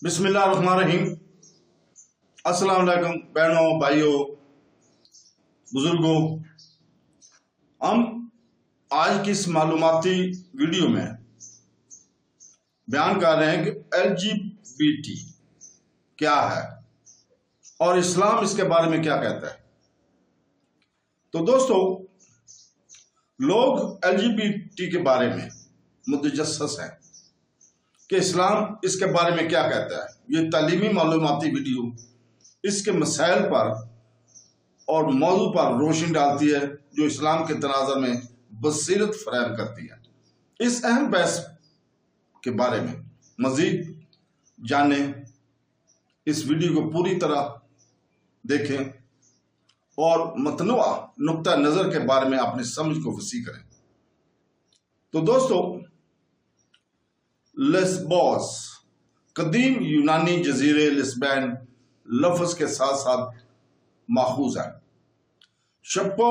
बिस्मिल्लाहिर्रहमानिर्रहीम। अस्सलाम वालेकुम बहनों, भाइयों, बुजुर्गों। हम आज की इस मालूमाती वीडियो में बयान कर रहे हैं कि LGBT क्या है और इस्लाम इसके बारे में क्या कहता है। तो दोस्तों, लोग LGBT के बारे में मुतजस्सिस हैं कि इस्लाम इसके बारे में क्या कहता है। ये तालीमी मालूमाती वीडियो इसके मसाइल पर और मौजू पर रोशनी डालती है जो इस्लाम के तनाज़ुर में बसीरत फराहम करती है। इस अहम बहस के बारे में मज़ीद जाने, इस वीडियो को पूरी तरह देखें और मतनुआ नुक्ता नज़र के बारे में अपनी समझ को वसी करें। तो दोस्तों, लेस्बोस कदीम यूनानी जजीरे लिस्बन लफ्ज के साथ साथ माखूज है। शप्पो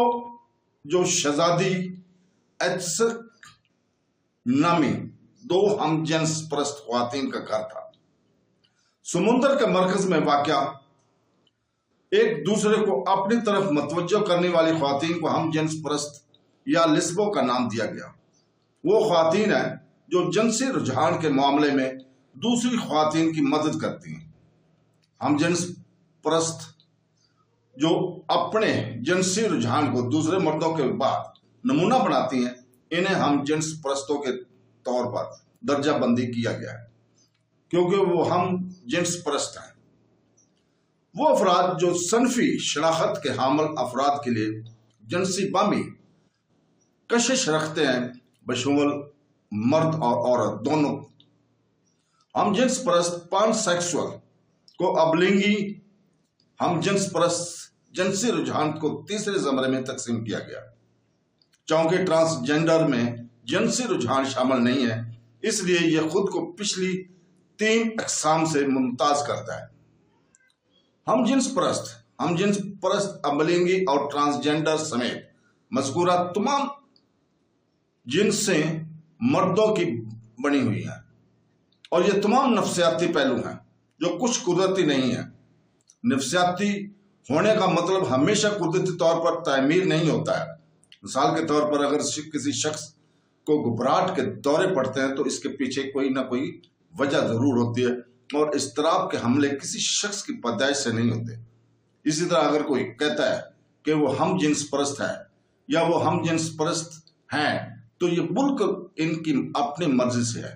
जो शहजादी एत्सक नामी दो हमजिन्स परस्त ख्वातीन का घर था। समुंदर के मरकज में वाक़या एक दूसरे को अपनी तरफ मतवज्जो करने वाली ख्वातीन को हमजिन्स परस्त या लिस्बो का नाम दिया गया। वो ख्वातीन है जो जिनसी रुझान के मामले में दूसरी ख्वातीन की मदद करती हैं। हमजिन्स परस्त जो अपने जिनसी रुझान को दूसरे मर्दों के बाद नमूना बनाती हैं, इन्हें हमजिन्स परस्तों के तौर पर दर्जा बंदी किया गया है क्योंकि वो हम जिन्स परस्त हैं। वो अफराद जो सनफी शनाख्त के हामिल अफराद के लिए जिनसी बामी कशिश रखते हैं, बशमूल मर्द और औरत दोनों। हम जिन्स परस्त पानसेक्सुअल को अबलिंगी हम जिन्स परस्त जिनसी रुझान को तीसरे ज़मरे में तकसीम किया गया। चूंकि ट्रांसजेंडर में जिनसी रुझान शामिल नहीं है, इसलिए यह खुद को पिछली 3 अक़साम से मुमताज करता है। हम जिन्स परस्त अबलिंगी और ट्रांसजेंडर समेत मज़कूरा तमाम जिनसें मर्दों की बनी हुई है और ये तमाम नफ्सियाती पहलू हैं जो कुछ कुदरती नहीं है। नफ्सियाती होने का मतलब हमेशा कुदरती तौर पर तामीर नहीं होता है। मिसाल के तौर पर अगर किसी शख्स को घबराहट के दौरे पड़ते हैं तो इसके पीछे कोई ना कोई वजह जरूर होती है और इज़्तिराब के हमले किसी शख्स की पैदाइश से नहीं होते। इसी तरह अगर कोई कहता है कि वो हम जिन्स परस्त है या वो हम जिन्स परस्त हैं, तो ये बिल्कुल इनकी अपनी मर्जी से है।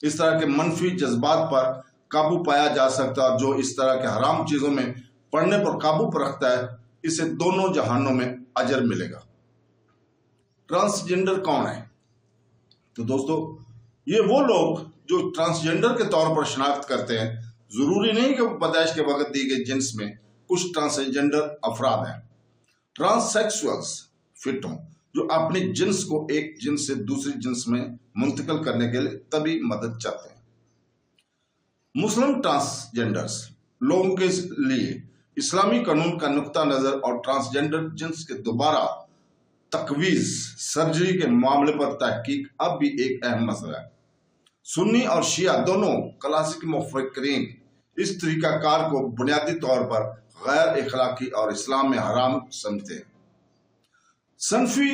इस तरह के मनफी जज्बात पर काबू पाया जा सकता है। जो इस तरह के हराम चीजों में पड़ने पर काबू पर रखता है, इसे दोनों जहानों में अजर मिलेगा। ट्रांसजेंडर कौन है? तो दोस्तों, ये वो लोग जो ट्रांसजेंडर के तौर पर शनाख्त करते हैं। जरूरी नहीं कि वो पैदाइश के वक्त दी गई जिन्स में कुछ ट्रांसजेंडर अफराद हैं। ट्रांससेक्सुअल्स फिटों जो अपनी जिन्स को एक जिन्स से दूसरी जिन्स में मुंतकिल करने के लिए तभी मदद चाहते हैं। मुस्लिम ट्रांसजेंडर्स लोगों के लिए इस्लामी कानून का नुक्ता नजर और ट्रांसजेंडर जिन्स के दोबारा तकवीज सर्जरी के मामले पर तहकीक अब भी एक अहम मसला है। सुन्नी और शिया दोनों क्लासिक मुफक्किरीन इस तरीकाकार को बुनियादी तौर पर गैर इखलाकी और इस्लाम में हराम समझते हैं। सनफी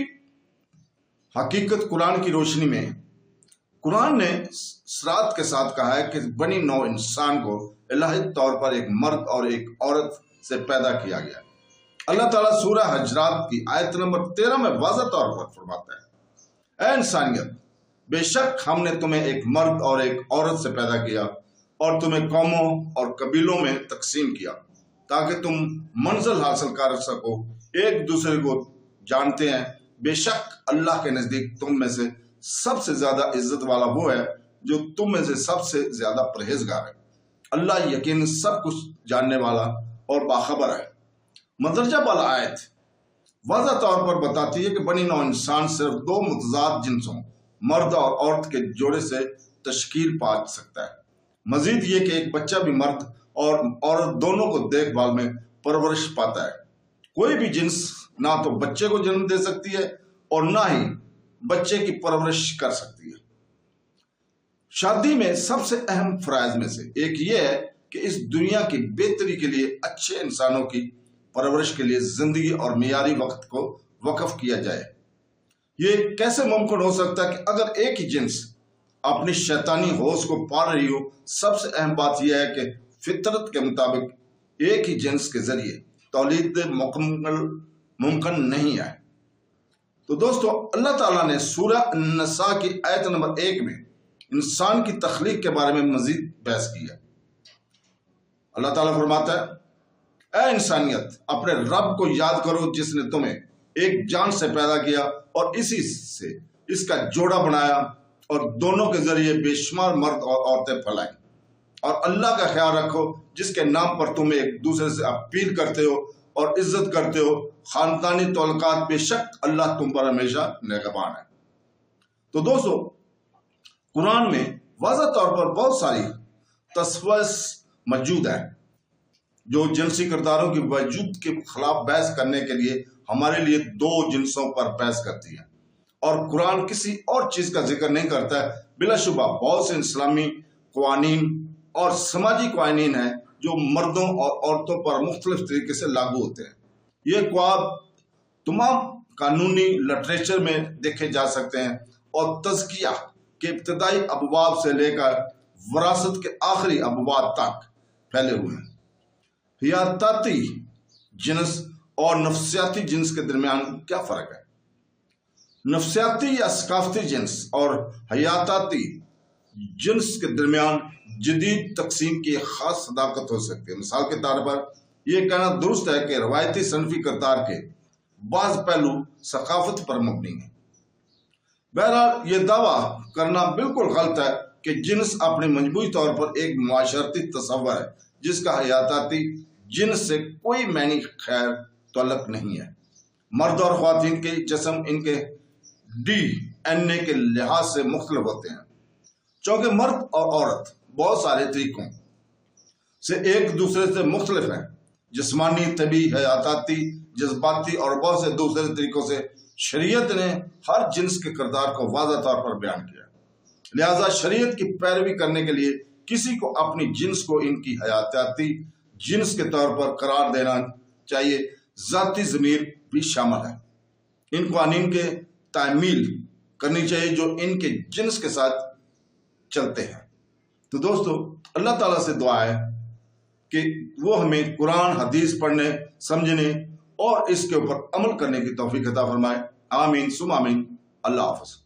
हकीकत कुरान की रोशनी में कुरान ने सराहत के साथ कहा है कि बनी नौ इंसान को इलाही तौर पर एक मर्द और एक औरत से पैदा किया गया। अल्लाह ताला सूरह हजरात की आयत नंबर 13 में वाज़ह तौर पर फरमाता है, ऐ इंसानियत, बेशक हमने तुम्हें एक मर्द और एक औरत से पैदा किया और तुम्हें कौमों और कबीलों में तकसीम किया ताकि तुम मंजिल हासिल कर सको, एक दूसरे को जानते हैं। बेशक अल्लाह के नजदीक तुम में से सबसे ज्यादा इज्जत वाला वो है जो तुम में से सबसे ज्यादा परहेजगार है। अल्लाह यकीन सब कुछ जानने वाला और बाखबर है। मदरजा वाला आयत वाज़ह तौर पर बताती है कि बनी नौ इंसान सिर्फ 2 मुतजाद जिन्सों मर्द और औरत के जोड़े से तश्कील पा सकता है। मजीद ये कि एक बच्चा भी मर्द और औरत दोनों को देखभाल में परवरिश पाता है। कोई भी जिन्स ना तो बच्चे को जन्म दे सकती है और ना ही बच्चे की परवरिश कर सकती है। شادی میں سب سے اہم فرائض میں سے ایک یہ ہے کہ اس دنیا کی بہتری کے لیے اچھے انسانوں کی پرورش کے لیے زندگی اور معیاری وقت کو وقف کیا جائے۔ یہ کیسے ممکن ہو سکتا ہے کہ اگر ایک ہی جنس اپنی شیطانی ہوش کو پا رہی ہو؟ سب سے اہم بات یہ ہے کہ فطرت کے مطابق ایک ہی جنس کے ذریعے تولید مکمل ممکن نہیں ہے۔ تو دوستو، اللہ تعالیٰ نے سورہ النساء کی آیت نمبر 1 میں انسان کی تخلیق کے بارے میں مزید بحث کی ہے۔ اللہ تعالیٰ فرماتا ہے، اے انسانیت، اپنے رب کو یاد کرو جس نے تمہیں ایک جان سے پیدا کیا اور اسی سے اس کا جوڑا بنایا اور دونوں کے ذریعے بے شمار مرد اور عورتیں پھلائیں، اور اللہ کا خیال رکھو جس کے نام پر تم ایک دوسرے سے اپیل کرتے ہو اور عزت کرتے ہو۔ خاندانی تعلقات، بے شک اللہ تم پر ہمیشہ نگہبان ہے۔ تو دوستو، قرآن میں واضح طور پر بہت ساری تصویس موجود ہیں جو جنسی کرداروں کی وجود کے خلاف بحث کرنے کے لیے ہمارے لیے دو جنسوں پر بحث کرتی ہے، اور قرآن کسی اور چیز کا ذکر نہیں کرتا ہے۔ بلا شبہ بہت سے اسلامی قوانین اور سماجی قوانین ہیں جو مردوں اور عورتوں پر مختلف طریقے سے لاگو ہوتے ہیں۔ یہ قواعد تمام قانونی لٹریچر میں دیکھے جا سکتے ہیں اور تزکیہ کے ابتدائی ابواب سے لے کر وراثت کے آخری ابواب تک پھیلے ہوئے ہیں۔ حیاتاتی جنس اور نفسیاتی جنس کے درمیان کیا فرق ہے؟ نفسیاتی یا ثقافتی جنس اور حیاتاتی جنس کے درمیان جدید تقسیم کی ایک خاص صداقت ہو سکتی ہے۔ مثال کے طور پر یہ کہنا درست ہے کہ روایتی صنفی کردار کے بعض پہلو ثقافت پر مبنی ہیں۔ بہرحال یہ دعویٰ کرنا بالکل غلط ہے کہ جنس اپنے مجموعی طور پر ایک معاشرتی تصور ہے جس کا حیاتاتی جنس سے کوئی معنی خیر تعلق نہیں ہے۔ مرد اور خواتین کے جسم ان کے ڈی این اے کے لحاظ سے مختلف ہوتے ہیں۔ چونکہ مرد اور عورت بہت سارے طریقوں سے ایک دوسرے سے مختلف ہیں، جسمانی، طبی، حیاتاتی، جذباتی اور بہت سے دوسرے طریقوں سے، شریعت نے ہر جنس کے کردار کو واضح طور پر بیان کیا۔ لہذا شریعت کی پیروی کرنے کے لیے کسی کو اپنی جنس کو ان کی حیاتاتی جنس کے طور پر قرار دینا چاہیے۔ ذاتی ضمیر بھی شامل ہے۔ ان قوانین کے تعمیل کرنی چاہیے جو ان کے جنس کے ساتھ چلتے ہیں۔ تو دوستو، اللہ تعالیٰ سے دعا ہے کہ وہ ہمیں قرآن حدیث پڑھنے، سمجھنے اور اس کے اوپر عمل کرنے کی توفیق عطا فرمائے۔ آمین ثم آمین۔ اللہ حافظ۔